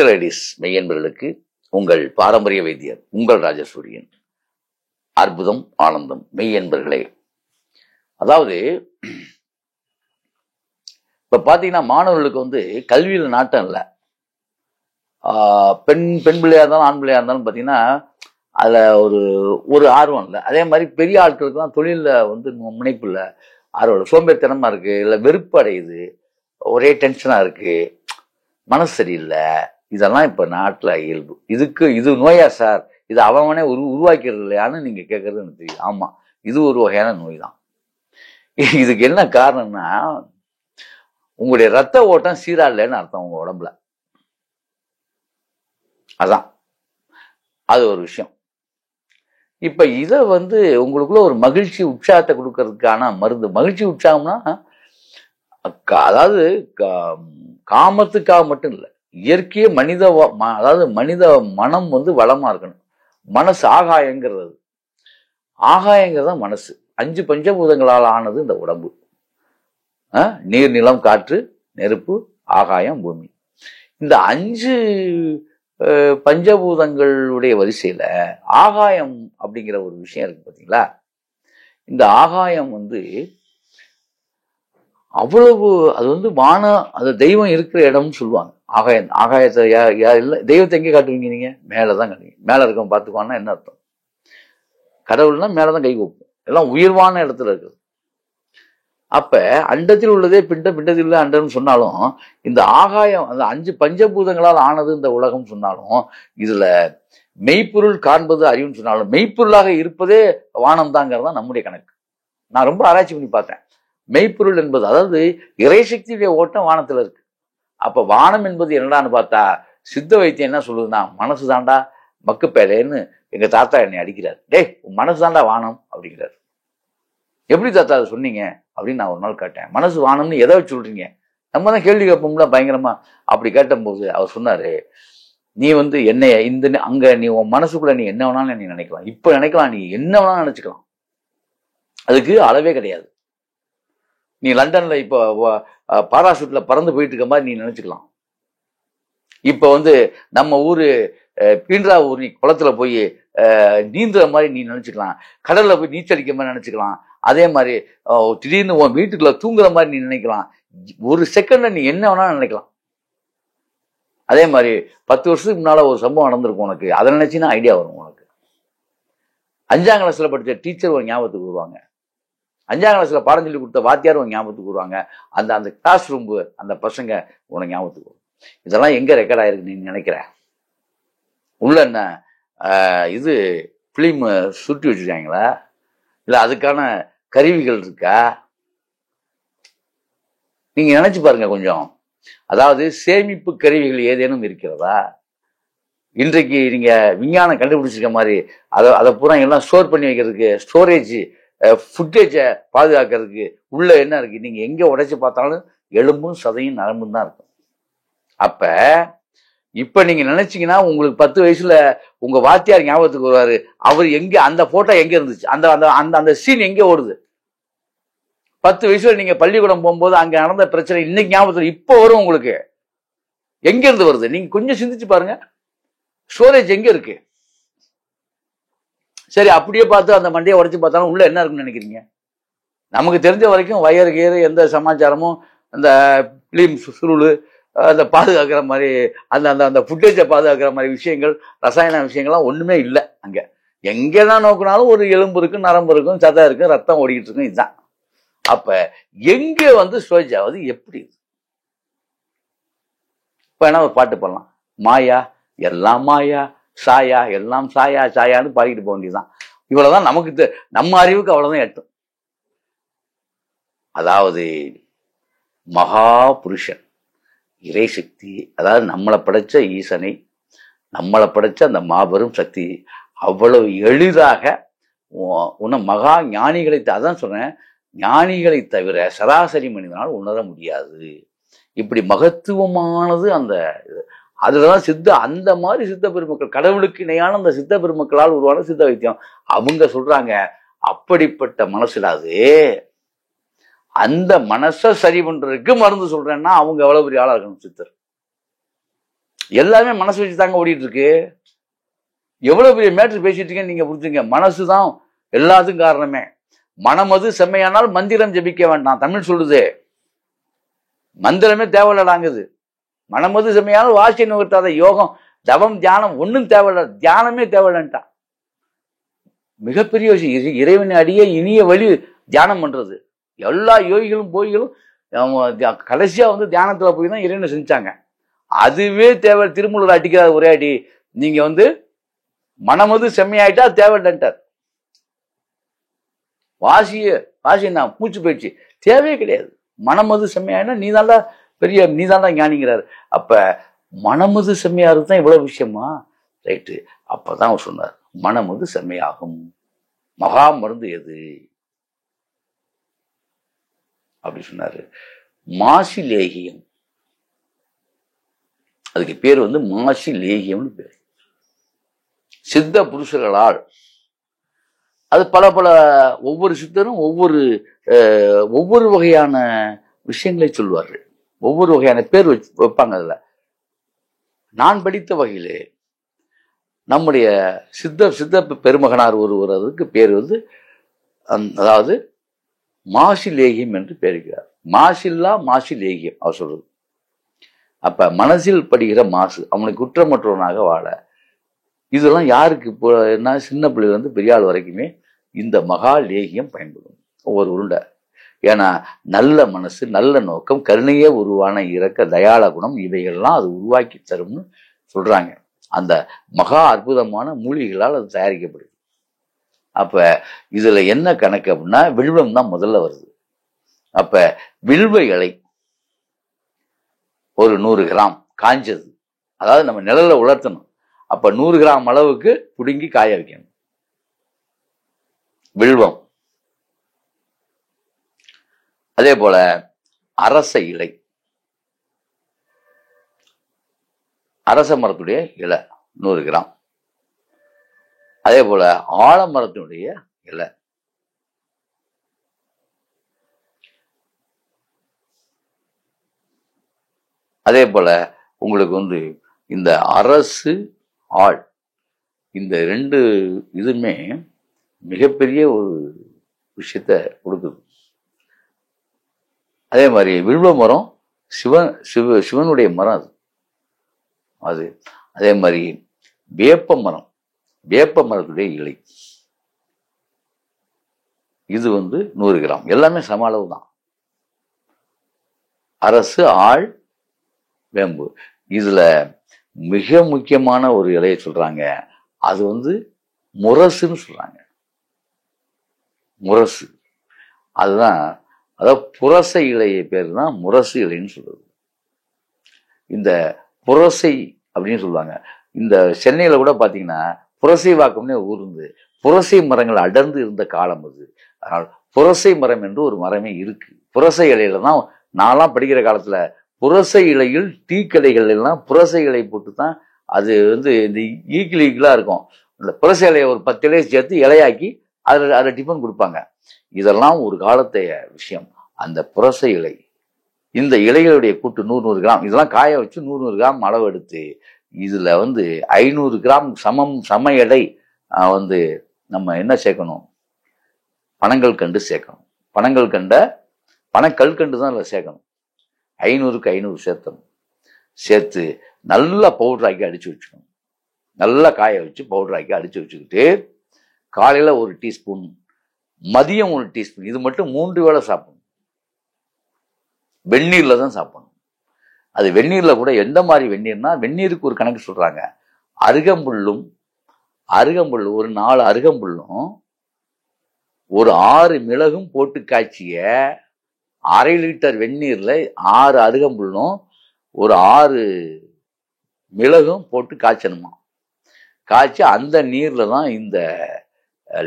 பிக்சலைடிஸ் மெய்யன்பர்களுக்கு உங்கள் பாரம்பரிய வைத்தியர் உங்கள் ராஜசூரியன். அற்புதம் ஆனந்தம் மெய்யன்பர்களே. அதாவது இப்ப பாத்தீங்கன்னா மாணவர்களுக்கு கல்வியில நாட்டம் இல்லை. பெண் பிள்ளையா இருந்தாலும் ஆண் பிள்ளையா இருந்தாலும் பாத்தீங்கன்னா அதுல ஒரு ஆர்வம் இல்லை. அதே மாதிரி பெரிய ஆட்களுக்குலாம் தொழில முனைப்பு இல்லை, ஆர்வம் இல்லை, சோம்பேறித்தனமா இருக்கு, இல்லை வெறுப்பு அடையுது, ஒரே டென்ஷனா இருக்கு, மனசு சரியில்லை. இதெல்லாம் இப்ப நாட்டுல இயல்பு. இது நோயா சார், இது அவனே உருவாக்கிறது இல்லையான்னு நீங்க கேட்கறது எனக்கு தெரியும். ஆமா, இது ஒரு வகையான நோய் தான். இதுக்கு என்ன காரணம்னா உங்களுடைய ரத்த ஓட்டம் சீரா இல்லைன்னு அர்த்தம் உங்க உடம்புல. அதான் அது ஒரு விஷயம். இப்ப இத உங்களுக்குள்ள ஒரு மகிழ்ச்சி உற்சாகத்தை கொடுக்கறதுக்கான மருந்து. மகிழ்ச்சி உற்சாகம்னா அதாவது காமத்துக்காக மட்டும் இல்லை, இயற்கையே மனித மனம் வளமா இருக்கணும். மனசு ஆகாயங்கிறது, ஆகாயங்கிறத மனசு. 5 பஞ்சபூதங்களால் ஆனது இந்த உடம்பு. நீர், நிலம், காற்று, நெருப்பு, ஆகாயம், பூமி. இந்த 5 பஞ்சபூதங்களுடைய வரிசையில ஆகாயம் அப்படிங்கிற ஒரு விஷயம் இருக்கு பாத்தீங்களா. இந்த ஆகாயம் அவ்வளவு அது அது தெய்வம் இருக்கிற இடம்னு சொல்லுவாங்க. ஆகாயத்தை இல்ல தெய்வத்தை எங்க காட்டுவீங்க நீங்க? மேலதான் காட்டுவீங்க. மேல இருக்கவன் பாத்துக்குவான்னா என்ன அர்த்தம்? கடவுள்னா மேலதான் கை வைப்போம். எல்லாம் உயர்வான இடத்துல இருக்குது. அப்ப அண்டத்தில் உள்ளதே பிண்டத்தில் உள்ள அண்டம்னு சொன்னாலும், இந்த ஆகாயம் அந்த 5 பஞ்சபூதங்களால் ஆனது இந்த உலகம் சொன்னாலும், இதுல மெய்ப்பொருள் காண்பது அறிவுன்னு சொன்னாலும், மெய்ப்பொருளாக இருப்பதே வானம் தாங்கிறதா நம்முடைய கணக்கு. நான் ரொம்ப ஆராய்ச்சி பண்ணி பார்த்தேன். மெய்ப்பொருள் என்பது அதாவது இறைசக்தியுடைய ஓட்டம் வானத்துல இருக்கு. அப்ப வானம் என்பது என்னடான்னு பார்த்தா, சித்த வைத்தியம் என்ன சொல்லுதுன்னா, மனசு தாண்டா மக்குப்பேலேன்னு எங்க தாத்தா என்னை அடிக்கிறார். டேய், மனசு தாண்டா வானம் அப்படிங்கிறார். எப்படி தாத்தா அதை சொன்னீங்க அப்படின்னு நான் ஒரு நாள் கேட்டேன். மனசு வானம்னு எதை வச்சு சொல்றீங்க? நம்ம தான் கேள்வி கேட்போம்ல பயங்கரமா. அப்படி கேட்டபோது அவர் சொன்னாரு, நீ என்னைய அங்க நீ உன் மனசுக்குள்ள நீ என்ன வேணாலும் நீ நினைக்கலாம். இப்ப நினைக்கலாம், நீ என்ன வேணாலும் நினைச்சுக்கலாம். அதுக்கு அளவே கிடையாது. நீ லண்டன்ல இப்ப பாராசூட்ல பறந்து போயிட்டு இருக்க மாதிரி நீ நினைச்சுக்கலாம். இப்ப நம்ம ஊரு பீன்றா ஊர் நீ குளத்துல போய் நீந்துற மாதிரி நீ நினைச்சுக்கலாம். கடல்ல போய் நீச்சடிக்க மாதிரி நினைச்சுக்கலாம். அதே மாதிரி திடீர்னு உன் வீட்டுக்குள்ள தூங்குற மாதிரி நீ நினைக்கலாம். ஒரு செகண்ட்ல நீ என்ன வேணாலும் நினைக்கலாம். அதே மாதிரி 10 வருஷத்துக்கு முன்னால ஒரு சம்பவம் நடந்திருக்கும் உனக்கு, அதை நினைச்சுன்னா ஐடியா வரும் உனக்கு. 5ஆம் கிளாஸ்ல படிச்ச டீச்சர் ஒரு ஞாபகத்துக்கு வருவாங்க. 5ஆம் கிளாஸ்ல பாடம் சொல்லி கொடுத்த வாத்தியார் ஒரு ஞாபகத்துக்கு வருவாங்க. அந்த கிளாஸ் ரூம் அந்த பசங்க உனக்கு ஞாபகத்துக்கு வரும். இதெல்லாம் எங்க ரெக்கார்ட் ஆயிருக்கு நீ நினைக்கிற? உள்ள என்ன இது பிலிம் சுட்டி வச்சிருக்காங்களா? இல்ல அதுக்கான கருவிகள் இருக்கா? நீங்க நினைச்சு பாருங்க கொஞ்சம். அதாவது சேமிப்பு கருவிகள் ஏதேனும் இருக்கிறதா? இன்றைக்கு நீங்க விஞ்ஞானம் கண்டுபிடிச்சிருக்க மாதிரி அதை பூரா எல்லாம் ஸ்டோர் பண்ணி வைக்கிறதுக்கு, ஸ்டோரேஜ் ஃபுட்டேஜை பாதுகாக்கிறதுக்கு உள்ள என்ன இருக்கு? நீங்க எங்க உடைச்சு பார்த்தாலும் எலும்பும் சதையும் நரம்பும் தான் இருக்கும். அப்ப இப்ப நீங்க நினைச்சீங்கன்னா உங்களுக்கு 10 வயசுல உங்க வாத்தியார் ஞாபகத்துக்கு வருவாரு. அவர் எங்க அந்த போட்டோ எங்க இருந்துச்சு? அந்த அந்த அந்த சீன் எங்க ஓடுது? 10 வயசுல நீங்க பள்ளிக்கூடம் போகும்போது அங்க நடந்த பிரச்சனை இன்னைக்கு ஞாபகத்துல இப்ப வரும் உங்களுக்கு. எங்க இருந்து வருது? நீங்க கொஞ்சம் சிந்திச்சு பாருங்க. ஸ்டோரேஜ் எங்க இருக்கு? சரி, அப்படியே பார்த்து அந்த மண்டையை உடைச்சு பார்த்தாலும் உள்ள என்ன இருக்குன்னு நினைக்கிறீங்க? நமக்கு தெரிஞ்ச வரைக்கும் வயறு கேறு எந்த சமாச்சாரமும் அந்த பிலிம் சுருளு அந்த பாதுகாக்கிற மாதிரி அந்த அந்த அந்த ஃபுட்டேஜை பாதுகாக்கிற மாதிரி விஷயங்கள், ரசாயன விஷயங்கள்லாம் ஒண்ணுமே இல்லை அங்க. எங்கதான் நோக்கினாலும் ஒரு எலும்பு இருக்கும், நரம்பு இருக்கும், சதை இருக்கும், ரத்தம் ஓடிக்கிட்டு இருக்கும். இதுதான். அப்ப எங்க ஸ்டோரேஜ் ஆகுது? எப்படி? இப்ப என்ன ஒரு பாட்டு பாடலாம், மாயா எல்லாம் மாயா, சாயா எல்லாம் சாயா சாயான்னு பாடிக்கிட்டு போக வேண்டியதுதான். இவ்வளவுதான் நமக்கு, நம்ம அறிவுக்கு அவ்வளவுதான் எட்டும். அதாவது மகா புருஷன் இறைசக்தி, அதாவது நம்மளை படைச்ச ஈசனை, நம்மளை படைச்ச அந்த மாபெரும் சக்தி அவ்வளவு எளிதாக மகா ஞானிகளை, அதான் சொல்றேன், ஞானிகளை தவிர சராசரி மனிதனால் உணர முடியாது. இப்படி மகத்துவமானது அந்த அதுலதான் அந்த மாதிரி சித்த பெருமக்கள், கடவுளுக்கு இணையான அந்த சித்த பெருமக்களால் உருவான சித்த வைத்தியம். அவங்க சொல்றாங்க, அப்படிப்பட்ட மனசுல அது அந்த மனசை சரி பண்றதுக்கு மருந்து சொல்றேன்னா அவங்க எவ்வளவு பெரிய ஆளா இருக்கணும் சித்தர். எல்லாமே மனசு வச்சு தாங்க ஓடிட்டு இருக்கு. எவ்வளவு பெரிய மேட்ரு பேசிட்டு இருக்கேன்னு நீங்க புரிஞ்சுங்க. மனசுதான் எல்லாத்துக்கும் காரணமே. மனமது செம்மையானால் மந்திரம் ஜபிக்க வேண்டாம். தமிழ் சொல்லுது, மந்திரமே தேவையில்லடாங்குது. மனமது செம்மையானால் வாசி நுகர்த்தாத யோகம் தவம் தியானம் ஒன்னும் தேவையில்ல, தியானமே தேவையில்லன்ட்டான். மிகப்பெரிய விஷயம். இறைவனை அடியே இனிய வழி தியானம் பண்றது. எல்லா யோகிகளும் போய்களும் கடைசியா தியானத்துல போய் தான் இறைவனை செஞ்சாங்க. அதுவே தேவை. திருமூலர் அடிக்கிறார் ஒரே அடி. நீங்க மனமது செம்மையாயிட்டா தேவையில்லைன்ட்டார். வாசினா மூச்சு போயிடுச்சு, தேவையே கிடையாது. மனமது செம்மையாயினா நீதாண்டா நீதாண்டா ஞானிங்கிறாரு. அப்ப மனமது செம்மையாருக்கு தான் இவ்வளவு விஷயமா? ரைட்டு. அப்பதான் அவர் சொன்னார், மனமது செம்மையாகும் மகா மருந்து எது அப்படி சொன்னாரு. மாசி லேகியம். அதுக்கு பேர் மாசி லேகியம்னு பேர். சித்த புருஷர்களால் அது பல பல ஒவ்வொரு சித்தரும் ஒவ்வொரு வகையான விஷயங்களை சொல்வார்கள். ஒவ்வொரு வகையான பேர் வைப்பாங்க. அதுல நான் படித்த வகையிலே நம்முடைய சித்த பெருமகனார் ஒருவர் அதுக்கு பேர் அதாவது மாசி லேகியம் என்று பேருக்கிறார். மாசில்லா மாசி லேகியம் அவர் சொல்றது. அப்ப மனசில் படுகிற மாசு அவனுக்கு குற்றமற்றவனாக வாழ. இதெல்லாம் யாருக்கு இப்போ என்ன, சின்ன பிள்ளைல பெரிய ஆள் வரைக்குமே இந்த மகா லேகியம் பயன்படும் ஒவ்வொரு உருண்டை. ஏன்னா நல்ல மனசு, நல்ல நோக்கம், கருணையே உருவான இரக்க தயாள குணம் இவைகள்லாம் அது உருவாக்கி தரும்னு சொல்றாங்க. அந்த மகா அற்புதமான மூலிகைகளால் அது தயாரிக்கப்படுது. அப்ப இதுல என்ன கணக்கு அப்படின்னா, வில்வம் தான் முதல்ல வருது. அப்ப வில்வ இலை ஒரு 100 கிராம் காஞ்சது, அதாவது நம்ம நிழல்ல உலர்த்தணும். அப்ப 100 கிராம் அளவுக்கு புடுங்கி காய வைக்கணும் வில்வம். அதே போல அரச இலை, அரச மரத்துடைய இலை 100 கிராம். அதே போல ஆலமரத்தினுடைய இலை, அதே போல உங்களுக்கு இந்த அரசு ஆள், இந்த 2 இதுமே மிகப்பெரிய ஒரு விஷயத்த கொடுக்குது. அதே மாதிரி வில்வ மரம் சிவனுடைய மரம் அது. அதே மாதிரி வேப்ப மரம், வேப்ப மரத்துடைய இலை இது 100 கிராம். எல்லாமே சம அளவு தான். அரசு ஆள் வேம்பு. இதுல மிக முக்கியமான ஒரு இலையை சொல்றாங்க, அது முரசுன்னு சொல்றாங்க. முரசு அதுதான், அதாவது புரசை இலையை பேர் தான் முரசு இலைன்னு சொல்றது. இந்த புரசை அப்படின்னு சொல்லுவாங்க. இந்த சென்னையில கூட பாத்தீங்கன்னா புரசை வாக்கம்னே ஊர்ந்து புரசை மரங்கள் அடர்ந்து இருந்த காலம் அது. அதனால் புரசை மரம் என்று ஒரு மரமே இருக்கு. புரசை இலையில தான் நான்லாம் படிக்கிற காலத்துல புரசை இலையில் டீ கடைகள் எல்லாம் புரசை இலை போட்டு தான் அது இந்த ஈக்கிலா இருக்கும். அந்த புரசை இலையை ஒரு 10 இலையை சேர்த்து இலையாக்கி அதில் டிஃபன் கொடுப்பாங்க. இதெல்லாம் ஒரு காலத்தைய விஷயம். அந்த புரசை இலை, இந்த இலைகளுடைய கூட்டு 100 கிராம், இதெல்லாம் காய வச்சு 100 கிராம் அளவு எடுத்து இதுல 500 கிராம் சம எடை நம்ம என்ன சேர்க்கணும், பனங்கள் கண்டு சேர்க்கணும். பனக்கல்கண்டு தான் அதில் சேர்க்கணும். 500க்கு 500 சேர்த்தணும். சேர்த்து நல்லா பவுடராக்கி அடிச்சு வச்சுக்கணும். நல்லா காய வச்சு பவுடராக்கி அடிச்சு வச்சுக்கிட்டு காலையில 1 டீஸ்பூன், மதியம் 1 டீஸ்பூன், இது மட்டும் 3 வேளை சாப்பிடணும். வெந்நீர்ல தான் சாப்பிடணும். அது வெந்நீர்ல கூட எந்த மாதிரி வெந்நீர்னா, வெந்நீருக்கு ஒரு கணக்கு சொல்றாங்க. அருகம்புல்லும் ஒரு 4 அருகம்புல்லும் ஒரு 6 மிளகும் போட்டு காய்ச்சிய 1/2 லிட்டர் வெந்நீர்ல 6 அருகம்புல்லும் ஒரு 6 மிளகும் போட்டு காய்ச்சணுமா. காய்ச்சி அந்த நீர்ல தான் இந்த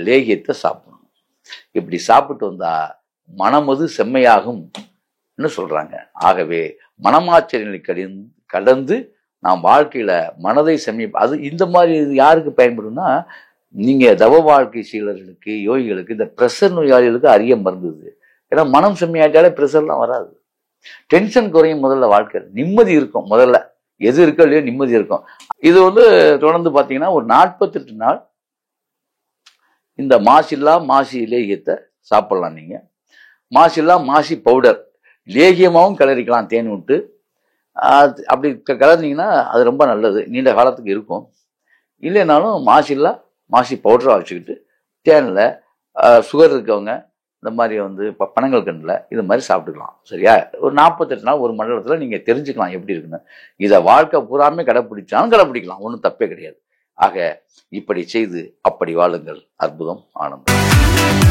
லேகியத்தை சாப்பிடணும். இப்படி சாப்பிட்டு வந்தா மனமது செம்மையாகும் சொல்றாங்க. ஆகவே மனமாச்சரியங்களை கடந்து நாம் வாழ்க்கையில மனதை அது இந்த மாதிரி யாருக்கு பயன்படும்னா, நீங்க தவ வாழ்க்கை சீலர்களுக்கு, யோகிகளுக்கு, இந்த பிரஷர் நோயாளிகளுக்கு அரிய மருந்துது. ஏன்னா மனம் செம்மையாட்டாலே பிரஷர்லாம் வராது. டென்ஷன் குறையும். முதல்ல வாழ்க்கை நிம்மதி இருக்கும். முதல்ல எது இருக்கோ இல்லையோ நிம்மதி இருக்கும். இது வந்து தொடர்ந்து பார்த்தீங்கன்னா ஒரு 48 நாள் இந்த மாசில்லா மாசி லேகியத்தை சாப்பிடலாம். நீங்கள் மாசில்லா மாசி பவுடர் லேகியமாகவும் கிளறிக்கலாம் தேன் விட்டு. அப்படி கிளறினீங்கன்னா அது ரொம்ப நல்லது, நீண்ட காலத்துக்கு இருக்கும். இல்லைனாலும் மாசில்லா மாசி பவுடராக வச்சுக்கிட்டு தேனில் சுகர் இருக்கவங்க இந்த மாதிரி வந்து இப்போ பனங்கள் கண்ணில் இது மாதிரி சாப்பிட்டுக்கலாம். சரியா? ஒரு 48 நாள் ஒரு மண்டலத்தில் நீங்கள் தெரிஞ்சுக்கலாம் எப்படி இருக்குன்னு. இதை வாழ்க்கை பூராமே கடைப்பிடிச்சாலும் கடைப்பிடிக்கலாம், ஒன்றும் தப்பே கிடையாது. ஆக இப்படி செய்து அப்படி வாழுங்கள். அற்புதம், ஆனந்தம்.